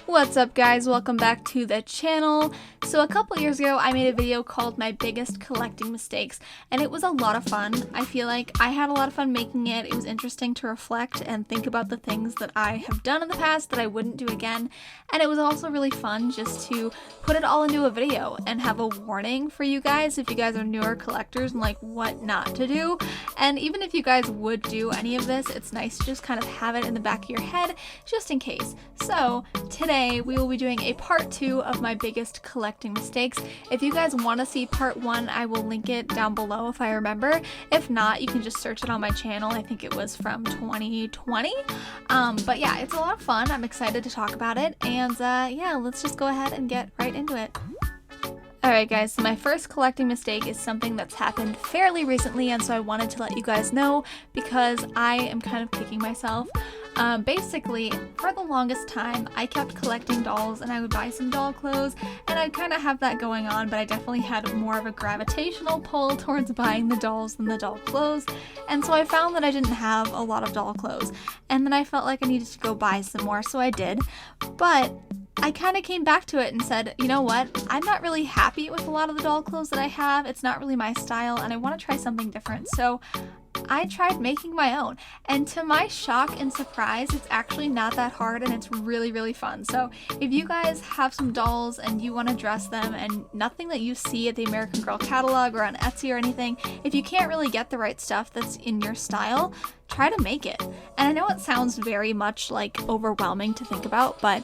What's up guys, welcome back to the channel. So a couple years ago I made a video called My Biggest Collecting Mistakes and it was a lot of fun. I feel like I had a lot of fun making it. It was interesting to reflect and think about the things that I have done in the past that I wouldn't do again, and it was also really fun just to put it all into a video and have a warning for you guys if you guys are newer collectors and like what not to do. And even if you guys would do any of this, it's nice to just kind of have it in the back of your head just in case. So today we will be doing a part 2 of my biggest collecting mistakes. If you guys want to see part 1, I will link it down below if I remember. If not, you can just search it on my channel. I think it was from 2020. But yeah, it's a lot of fun. I'm excited to talk about it, and yeah, let's just go ahead and get right into it. Alright guys, so my first collecting mistake is something that's happened fairly recently, and so I wanted to let you guys know because I am kind of kicking myself. Basically, for the longest time, I kept collecting dolls and I would buy some doll clothes and I'd kind of have that going on, but I definitely had more of a gravitational pull towards buying the dolls than the doll clothes, and so I found that I didn't have a lot of doll clothes, and then I felt like I needed to go buy some more, so I did, but I kind of came back to it and said, you know what, I'm not really happy with a lot of the doll clothes that I have. It's not really my style and I want to try something different. So I tried making my own, and to my shock and surprise, it's actually not that hard and it's really, really fun. So if you guys have some dolls and you want to dress them and nothing that you see at the American Girl catalog or on Etsy or anything, if you can't really get the right stuff that's in your style, try to make it. And I know it sounds very much like overwhelming to think about, but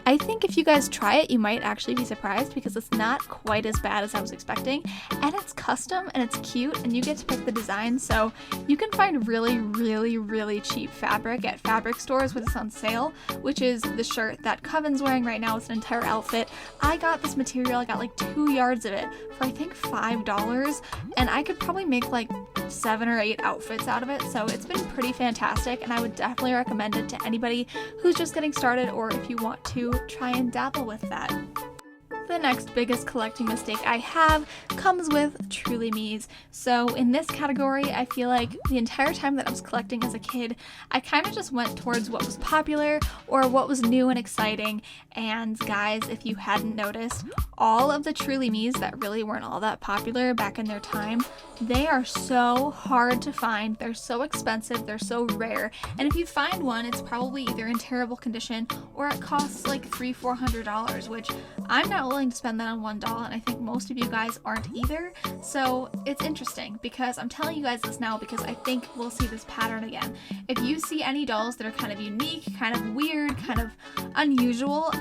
I think if you guys try it, you might actually be surprised because it's not quite as bad as I was expecting, and it's custom and it's cute and you get to pick the design, so you can find really, really, really cheap fabric at fabric stores when it's on sale, which is the shirt that Coven's wearing right now. It's an entire outfit. I got this material, I got like 2 yards of it for I think $5, and I could probably make like 7 or 8 outfits out of it, so it's been pretty fantastic and I would definitely recommend it to anybody who's just getting started or if you want to try and dabble with that. The next biggest collecting mistake I have comes with Truly Me's. So in this category, I feel like the entire time that I was collecting as a kid, I kind of just went towards what was popular or what was new and exciting. And guys, if you hadn't noticed, all of the Truly Me's that really weren't all that popular back in their time, they are so hard to find, they're so expensive, they're so rare, and if you find one, it's probably either in terrible condition or it costs like $300-400, which I'm not willing to spend that on one doll, and I think most of you guys aren't either. So it's interesting because I'm telling you guys this now because I think we'll see this pattern again. If you see any dolls that are kind of unique, kind of weird, kind of unusual,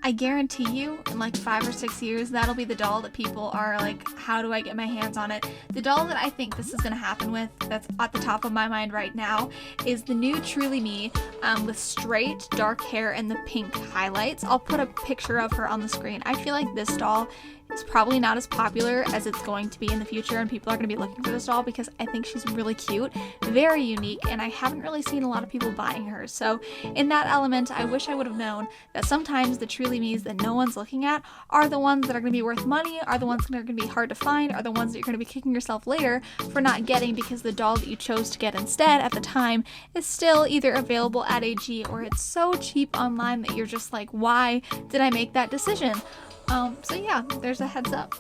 I guarantee you in like 5 or 6 years that'll be the doll that people are like, how do I get my hands on it? The doll that I think this is going to happen with, that's at the top of my mind right now, is the new Truly Me with straight dark hair and the pink highlights. I'll put a picture of her on the screen. I feel like this doll is probably not as popular as it's going to be in the future, and people are going to be looking for this doll because I think she's really cute, very unique, and I haven't really seen a lot of people buying her. So in that element, I wish I would have known that sometimes the Truly Me's that no one's looking at are the ones that are going to be worth money, are the ones that are going to be hard to find, are the ones that you're going to be kicking yourself later for not getting because the doll that you chose to get instead at the time is still either available at AG or it's so cheap online that you're just like, why did I make that decision? So yeah, there's a heads up.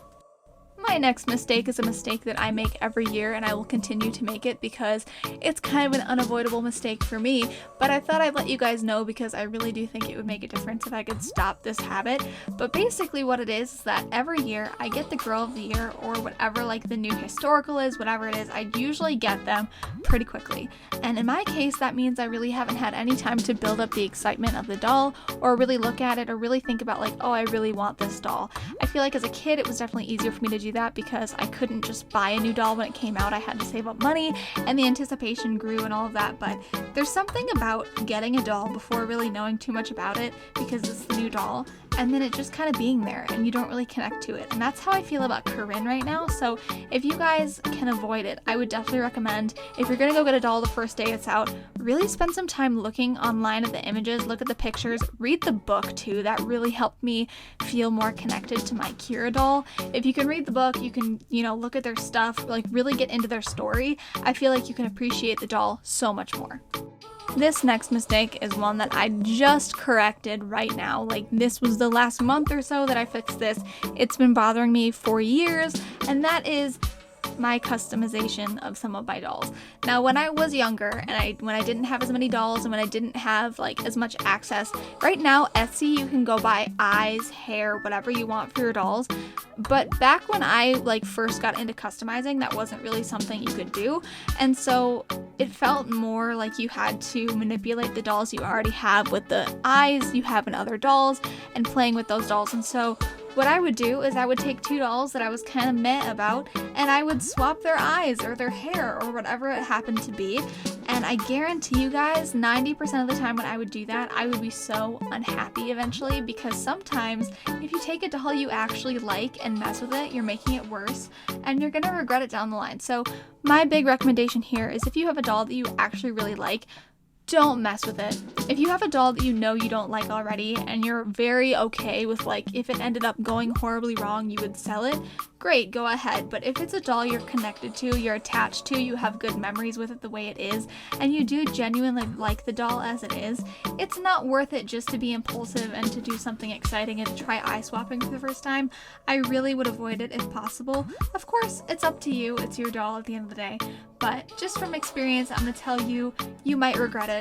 My next mistake is a mistake that I make every year, and I will continue to make it because it's kind of an unavoidable mistake for me, but I thought I'd let you guys know because I really do think it would make a difference if I could stop this habit. But basically what it is that every year I get the Girl of the Year or whatever, like the new historical is, whatever it is, I usually get them pretty quickly. And in my case, that means I really haven't had any time to build up the excitement of the doll or really look at it or really think about like, oh, I really want this doll. I feel like as a kid it was definitely easier for me to do that because I couldn't just buy a new doll when it came out. I had to save up money and the anticipation grew and all of that, but there's something about getting a doll before really knowing too much about it because it's the new doll and then it just kind of being there and you don't really connect to it. And that's how I feel about Corinne right now. So if you guys can avoid it, I would definitely recommend, if you're gonna go get a doll the first day it's out, really spend some time looking online at the images, look at the pictures, read the book too. That really helped me feel more connected to my Kira doll. If you can read the book, you can, look at their stuff, like really get into their story. I feel like you can appreciate the doll so much more. This next mistake is one that I just corrected right now. Like, this was the last month or so that I fixed this. It's been bothering me for years, and that is my customization of some of my dolls. Now, when I was younger and when I didn't have as many dolls and when I didn't have like as much access, right now Etsy you can go buy eyes, hair, whatever you want for your dolls. But back when I like first got into customizing, that wasn't really something you could do. And so it felt more like you had to manipulate the dolls you already have with the eyes you have in other dolls and playing with those dolls. And so what I would do is I would take two dolls that I was kind of meh about and I would swap their eyes or their hair or whatever it happened to be. And I guarantee you guys, 90% of the time when I would do that, I would be so unhappy eventually, because sometimes if you take a doll you actually like and mess with it, you're making it worse and you're gonna regret it down the line. So my big recommendation here is if you have a doll that you actually really like, don't mess with it. If you have a doll that you know you don't like already and you're very okay with, like, if it ended up going horribly wrong, you would sell it, great, go ahead. But if it's a doll you're connected to, you're attached to, you have good memories with it the way it is, and you do genuinely like the doll as it is, it's not worth it just to be impulsive and to do something exciting and to try eye swapping for the first time. I really would avoid it if possible. Of course, it's up to you. It's your doll at the end of the day. But just from experience, I'm gonna tell you, you might regret it.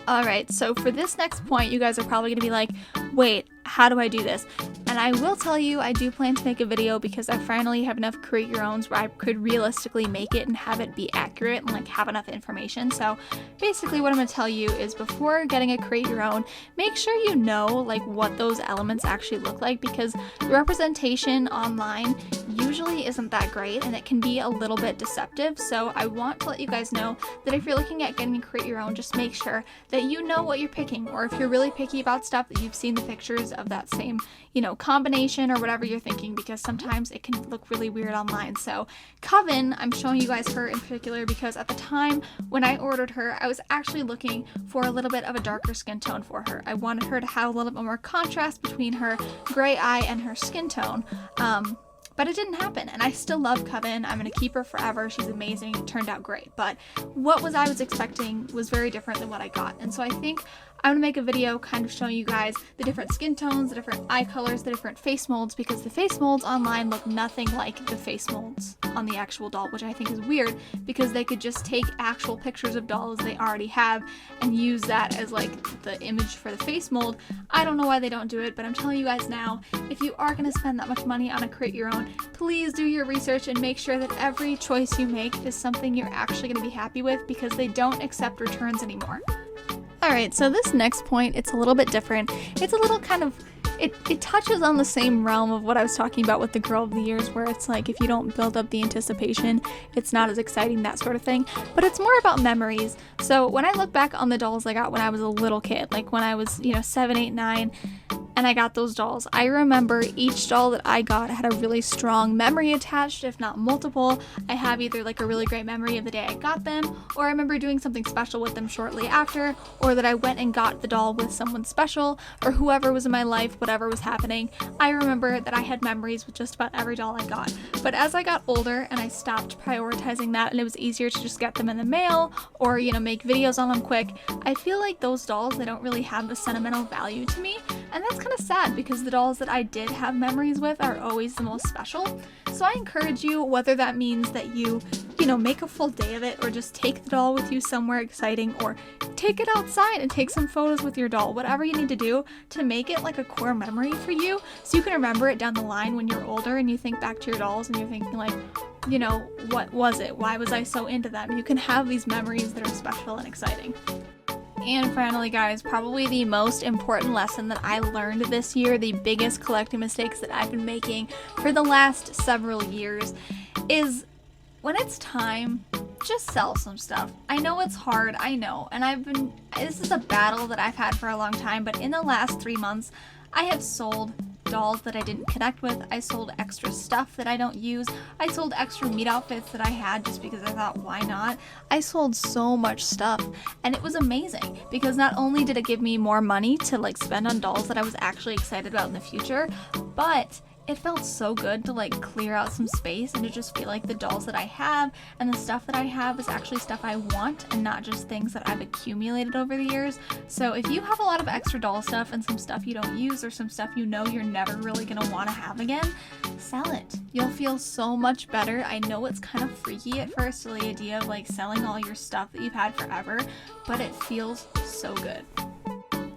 Alright, so for this next point, you guys are probably going to be like, wait, how do I do this? And I will tell you, I do plan to make a video because I finally have enough create your owns where I could realistically make it and have it be accurate and like have enough information. So basically what I'm going to tell you is before getting a create your own, make sure you know like what those elements actually look like, because the representation online usually isn't that great and it can be a little bit deceptive. So I want to let you guys know that if you're looking at getting a create your own, just make sure that you know what you're picking, or if you're really picky about stuff, that you've seen the pictures of that same, you know, combination or whatever you're thinking, because sometimes it can look really weird online. So Coven, I'm showing you guys her in particular because at the time when I ordered her, I was actually looking for a little bit of a darker skin tone for her. I wanted her to have a little bit more contrast between her gray eye and her skin tone. But it didn't happen, and I still love Coven. I'm going to keep her forever. She's amazing. It turned out great. But what I was expecting was very different than what I got. And so I think I'm going to make a video kind of showing you guys the different skin tones, the different eye colors, the different face molds, because the face molds online look nothing like the face molds on the actual doll, which I think is weird because they could just take actual pictures of dolls they already have and use that as like the image for the face mold. I don't know why they don't do it, but I'm telling you guys now, if you are going to spend that much money on a create your own, please do your research and make sure that every choice you make is something you're actually going to be happy with, because they don't accept returns anymore. Alright, so this next point, it's a little bit different. It's a little kind of, it touches on the same realm of what I was talking about with the Girl of the Years, where it's like if you don't build up the anticipation, it's not as exciting, that sort of thing. But it's more about memories. So when I look back on the dolls I got when I was a little kid, like when I was, 7, 8, 9, and I got those dolls, I remember each doll that I got had a really strong memory attached, if not multiple. I have either like a really great memory of the day I got them, or I remember doing something special with them shortly after, or that I went and got the doll with someone special, or whoever was in my life, whatever was happening. I remember that I had memories with just about every doll I got. But as I got older and I stopped prioritizing that, and it was easier to just get them in the mail or, make videos on them quick, I feel like those dolls, they don't really have the sentimental value to me. And that's kind of sad because the dolls that I did have memories with are always the most special. So I encourage you, whether that means that you make a full day of it, or just take the doll with you somewhere exciting, or take it outside and take some photos with your doll, whatever you need to do to make it like a core memory for you, so you can remember it down the line when you're older and you think back to your dolls and you're thinking like, what was it? Why was I so into them? You can have these memories that are special and exciting. And finally, guys, probably the most important lesson that I learned this year, the biggest collecting mistakes that I've been making for the last several years, is when it's time, just sell some stuff. I know it's hard, I know, and this is a battle that I've had for a long time, but in the last 3 months, I have sold dolls that I didn't connect with. I sold extra stuff that I don't use. I sold extra meat outfits that I had just because I thought, why not? I sold so much stuff, and it was amazing because not only did it give me more money to like spend on dolls that I was actually excited about in the future, but It felt so good to like clear out some space and to just feel like the dolls that I have and the stuff that I have is actually stuff I want and not just things that I've accumulated over the years. So if you have a lot of extra doll stuff and some stuff you don't use or some stuff you know you're never really gonna want to have again, sell it. You'll feel so much better. I know it's kind of freaky at first, the idea of like selling all your stuff that you've had forever, but it feels so good.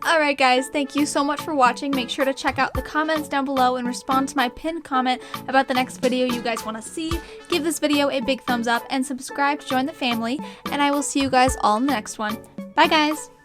Alright guys, thank you so much for watching. Make sure to check out the comments down below and respond to my pinned comment about the next video you guys want to see. Give this video a big thumbs up and subscribe to join the family, and I will see you guys all in the next one. Bye guys!